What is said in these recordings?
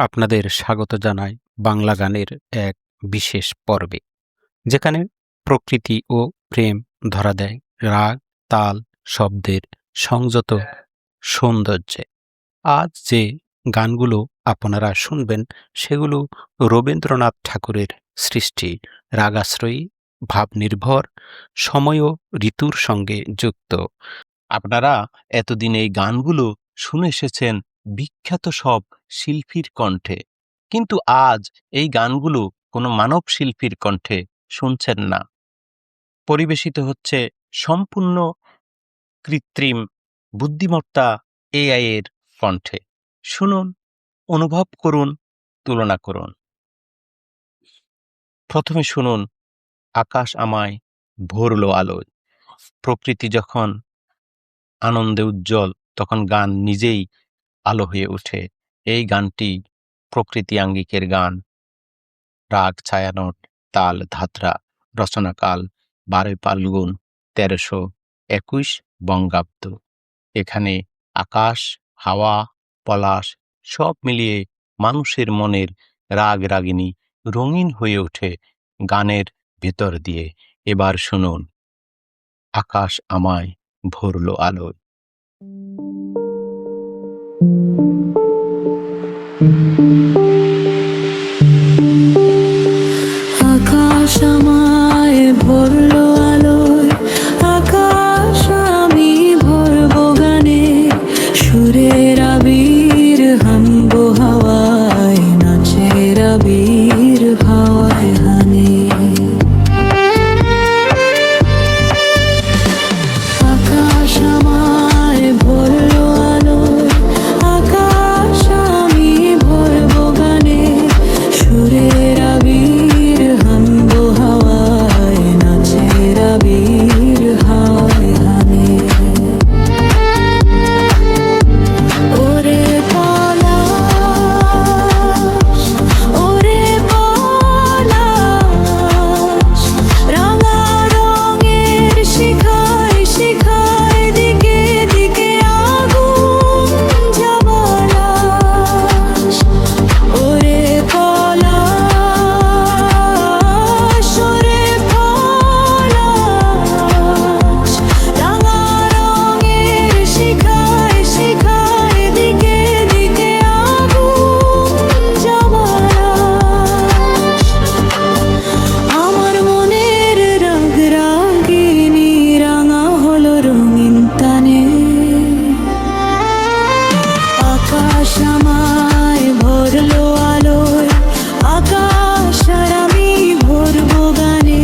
আপনাদের স্বাগত জানাই বাংলা গানের এক বিশেষ পর্বে, যেখানে প্রকৃতি ও প্রেম ধরা দেয় রাগ, তাল, শব্দের সংযত সৌন্দর্যে। আজ যে গানগুলো আপনারা শুনবেন সেগুলো রবীন্দ্রনাথ ঠাকুরের সৃষ্টি, রাগাশ্রয়ী, ভাবনির্ভর, সময় ও ঋতুর সঙ্গে যুক্ত। আপনারা এতদিন এই গানগুলো শুনে এসেছেন বিখ্যাত সব শিল্পীর কণ্ঠে, কিন্তু আজ এই গানগুলো কোনো মানব শিল্পীর কণ্ঠে শুনছেন না। পরিবেশিত হচ্ছে সম্পূর্ণ কৃত্রিম বুদ্ধিমত্তা এআই এর কণ্ঠে। শুনুন, অনুভব করুন, তুলনা করুন। প্রথমে শুনুন আকাশ আমায় ভরলো আলোয়। প্রকৃতি যখন আনন্দে উজ্জ্বল, তখন গান নিজেই আলো হয়ে ওঠে। এই গানটি প্রকৃতি আঙ্গিকের গান। রাগ ছায়ানট, তাল ধাত্রা, রচনাকাল 12 ফাল্গুন 1321 বঙ্গাব্দ। এখানে আকাশ, হাওয়া, পলাশ সব মিলিয়ে মানুষের মনের রাগ রাগিনী রঙিন হয়ে ওঠে গানের ভেতর দিয়ে। এবার শুনুন আকাশ আমায় ভরলো আলোয়। আকাশ আমায় ভরলো আলোয়, আকাশ আমি ভরবো গানে, সুরের আবির হানবো হাওয়ায়, নাচের আবির হাওয়ায় হানে। আকাশ আমায় ভরলো আলোয়, আকাশ আমি ভরবো গানে, সুরের আবির হানবো হাওয়ায়, নাচের আবির হাওয়ায় হানে। ওরে পলাশ, ওরে পলাশ, রাঙা রঙের শিখায় শিখায় দিকে দিকে আগুন জ্বালাস। ওরে পলাশ, ওরে পলাশ, রাঙা রঙের শিখায় শিখায় দিকে দিকে আগুন জ্বালাস। আমার মনের রাগ রাগিনী রাঙা হলো রঙিন টানে। আকাশ আমায় ভরলো আলোয়, আকাশ আর আমি ভরবো গানে,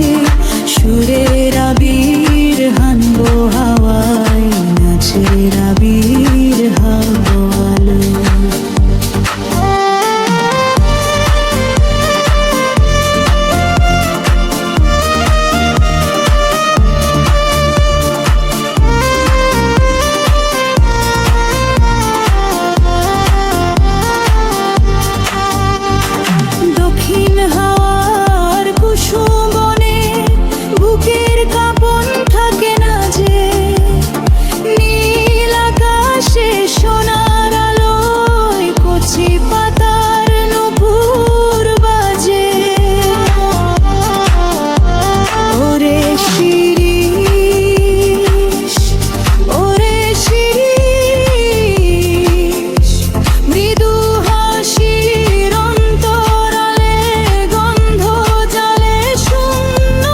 সুরের আবির হানবো হাওয়ায়, নাচের আবির হানবো আলোয়। দক্ষিণ হাওয়ার কুসুম বনে বুকের কাঁপন থাকে না যে, নীল আকাশে সোনার আলোয় কচি পাতার নূপুর বাজে। ওরে শিরীষ, ওরে শিরীষ, মৃদু হাসির অন্তরালে গন্ধ জালে শূন্য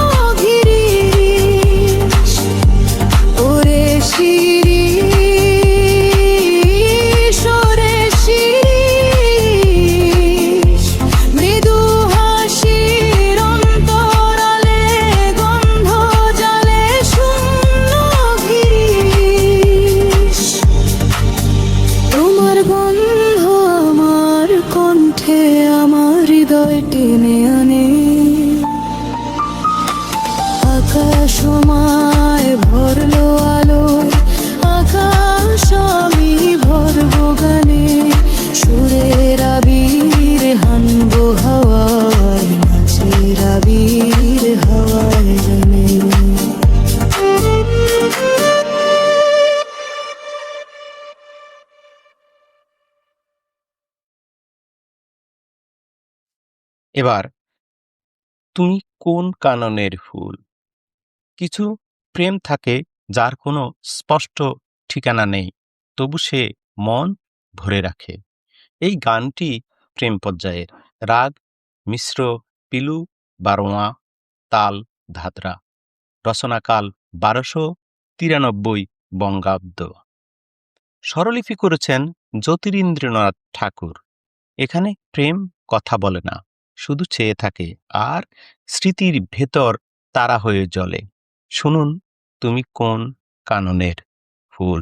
গিরিশ। ওরে শিরীষ, ওরে শিরীষ, মৃদু হাসির অন্তরালে গন্ধ জালে শূন্য গিরিশ। তোমার গন্ধ আমার কণ্ঠে আমার হৃদয় টেনে আনে। আকাশ আমায় ভরলো আলোয়, আকাশ আমি ভরবো গানে, সুরের আবির হানবো হাওয়ায়, নাচের আবির হাওয়ায় জানে। এবার তুমি কোন কাননের ফুল? কিছু প্রেম থাকে যার কোনো স্পষ্ট ঠিকানা নেই, তবু সে মন ভরে রাখে। এই গানটি প্রেম পর্যায়ের। রাগ মিশ্র পিলু বারোয়া, তাল ধাদ্রা। রচনাকাল 1293 বঙ্গাব্দ। স্বরলিপি করেছেন জ্যোতিরিন্দ্রনাথ ঠাকুর। এখানে প্রেম কথা বলে না, শুধু চেয়ে থাকে আর স্মৃতির ভেতর তারা হয়ে জ্বলে। শুনুন তুমি কোন কাননের ফুল।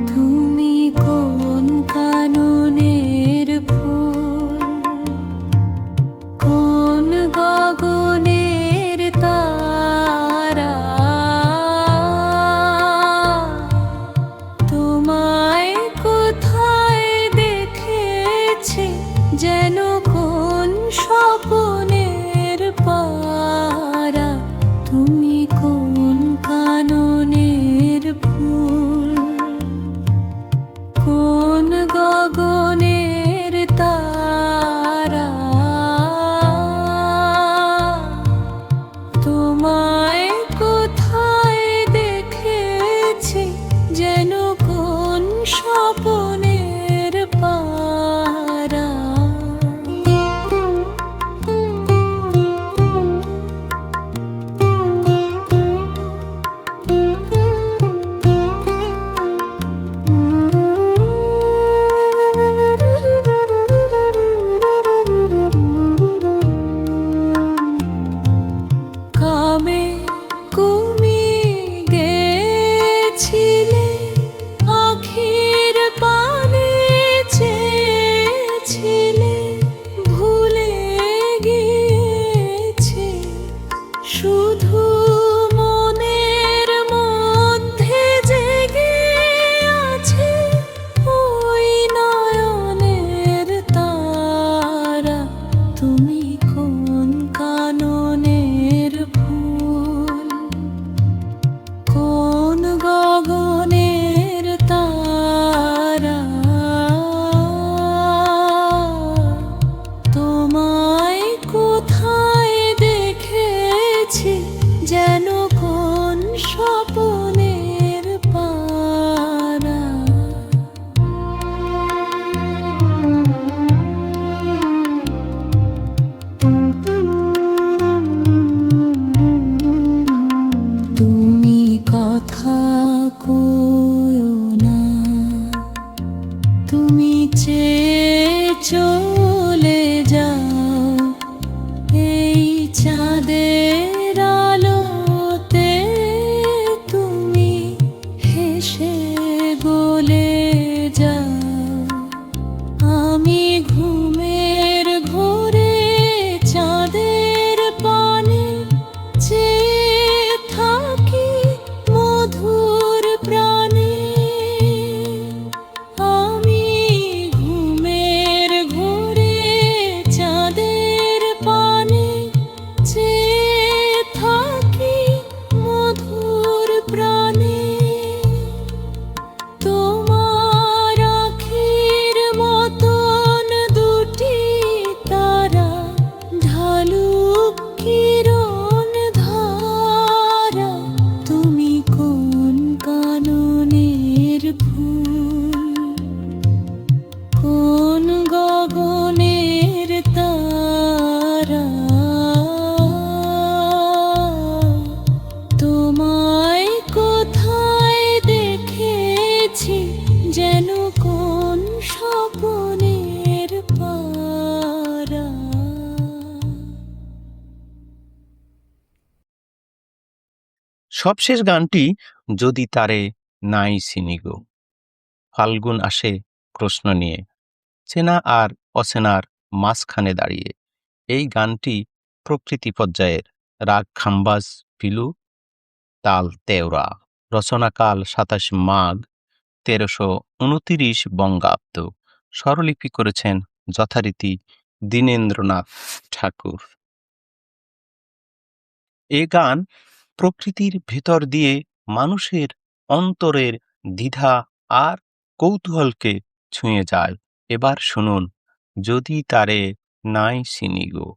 তুমি কোন কাননের ফুল, কোন গগনের তারা, তোমায় কোথায় দেখেছি যেন কোন স্বপনের পারা। তুমি কোন কাননের ফুল, কোন গগনের তারা, তোমায় কোথায় দেখেছি যেন কোন স্বপনের পারা। কামে তুমি গেছিলে, আখির পানে চেয়েছিলে, ভুলে গিয়েছি শুধু মনের মধ্যে জেগে আছে ওই নয়নের তারা। তুমি কোন কাননের ফুল, কোন গগনের তারা, তোমায় কোথায় দেখেছি যেন কোন স্বপনের পারা। তুমি কথা কইও না, তুমি চেয়ে চলে যাও এই চাঁদের আলোতে। তুমি হেসে গলে যাও, আমি ঘুমের ঘোরে চাঁদের পানে চেয়ে থাকি মধুর প্রাণে। আমি ঘুমের ঘোরে চাঁদের পানে চেয়ে থাকি মধুর প্রাণে। তোমার আখির মতন দুটি তারা, ঢালুক কিরণ ধারা। তুমি কোন কাননের ফুল, কোন গগনের তারা, তোমায় কোথায় দেখেছি যেন কোন স্বপনের পারা। সবশেষ গানটি যদি তারে নাই চিনি গো। ফাল্গুন আসে প্রশ্ন নিয়ে, চেনা আর অচেনার মাঝখানে দাঁড়িয়ে। এই গানটি প্রকৃতি পর্যায়ের। রাগ খাম্বাজ পিলু, তাল তেওরা। রচনাকাল 27 মাঘ 1329 বঙ্গাব্দ। স্বরলিপি করেছেন যথারীতি দীনেন্দ্রনাথ ঠাকুর। এ গান প্রকৃতির ভেতর দিয়ে মানুষের অন্তরের দ্বিধা আর কৌতূহলকে ছুঁয়ে যায়। এবার শুনুন, যদি তারে নাই চিনি গো।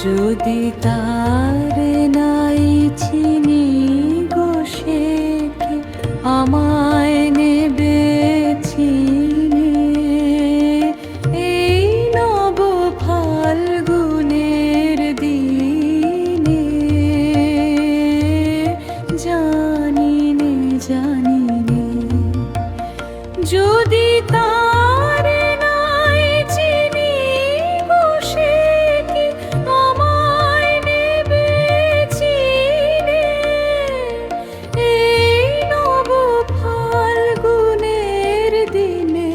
যদি তারে নাই চিনি গো, সে কি আমায় নেবে চিনে? এই নব ফাল্গুনের দিনে জানিনে জানিনে, যদি তারে নাই চিনি গো, সে কি আমায় নেবে চিনে? এই নব ফাল্গুনের দিনে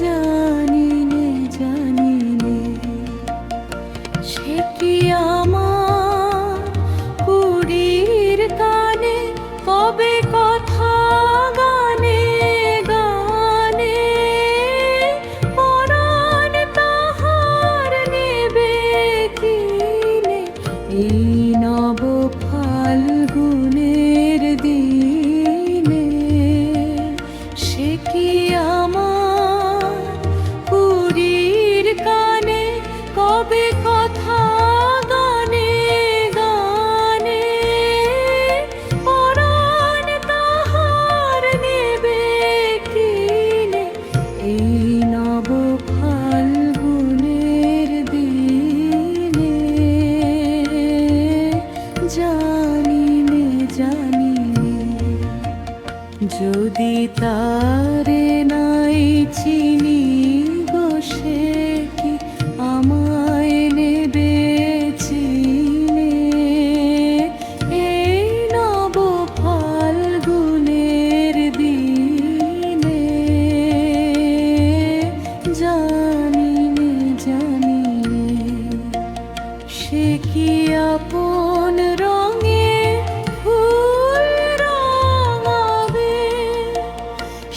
জানিনে জানিনে, সে কি আমার পুরীর কানে কবে কথা গানে গানে? পরাণ তাহার নেবে কিনে এই নব ফাল্গুনের দিনে? সে কি আমার পুরীর কানে কবে কথা গানে গানে? পরাণ তাহার নেবে কিনে এই নব ফাল্গুনের দিনে জানিনে জানিনে, যদি তারে নাই চিনি গো, সে কি আমায় নেবে চিনে? এই নব ফাল্গুনের দিনে জানিনে জানিনে, সে কি আপন রঙে ফুল রাঙাবে?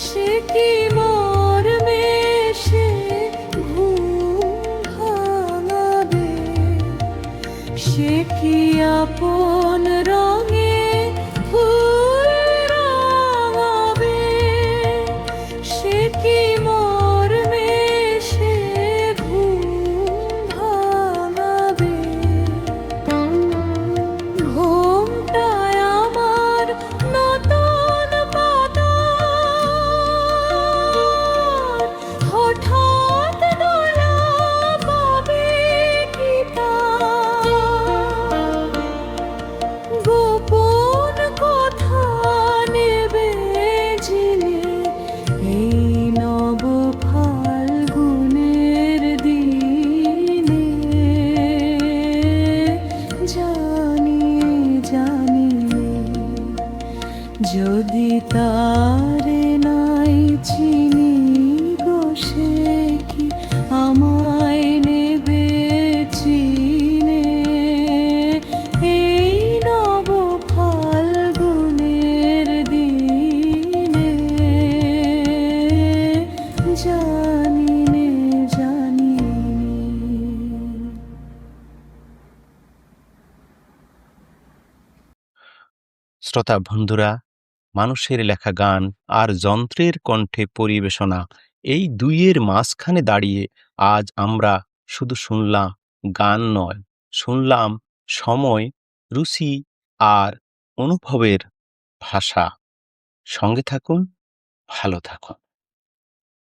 সে কি মর্মে সে ঘুম ভাঙাবে? সে কি আপন রঙে ফুল রাঙাবে? সে কি মর্মে সে ঘুম ভাঙাবে? ঘুমটায় আমার নতুন পাতার হঠাৎ দোলা পাবে কি তার? গোপন কথা নেবে যিনি এই নব ফাল্গুনের দিনে জানিয়ে জানিয়ে, যদি তারে নাই চিনি গো, সে কি আমায় নেবে চিনে? এই নব ফাল্গুনের দিনে জানিনে জানিনে। শ্রোতা বন্ধুরা, মানুষের লেখা গান আর যন্ত্রের কণ্ঠে পরিবেশনা, এই দুইয়ের মাঝখানে দাঁড়িয়ে আজ আমরা শুধু শুনলাম গান নয়, শুনলাম সময়, রুচি আর অনুভবের ভাষা। সঙ্গে থাকুন, ভালো থাকুন।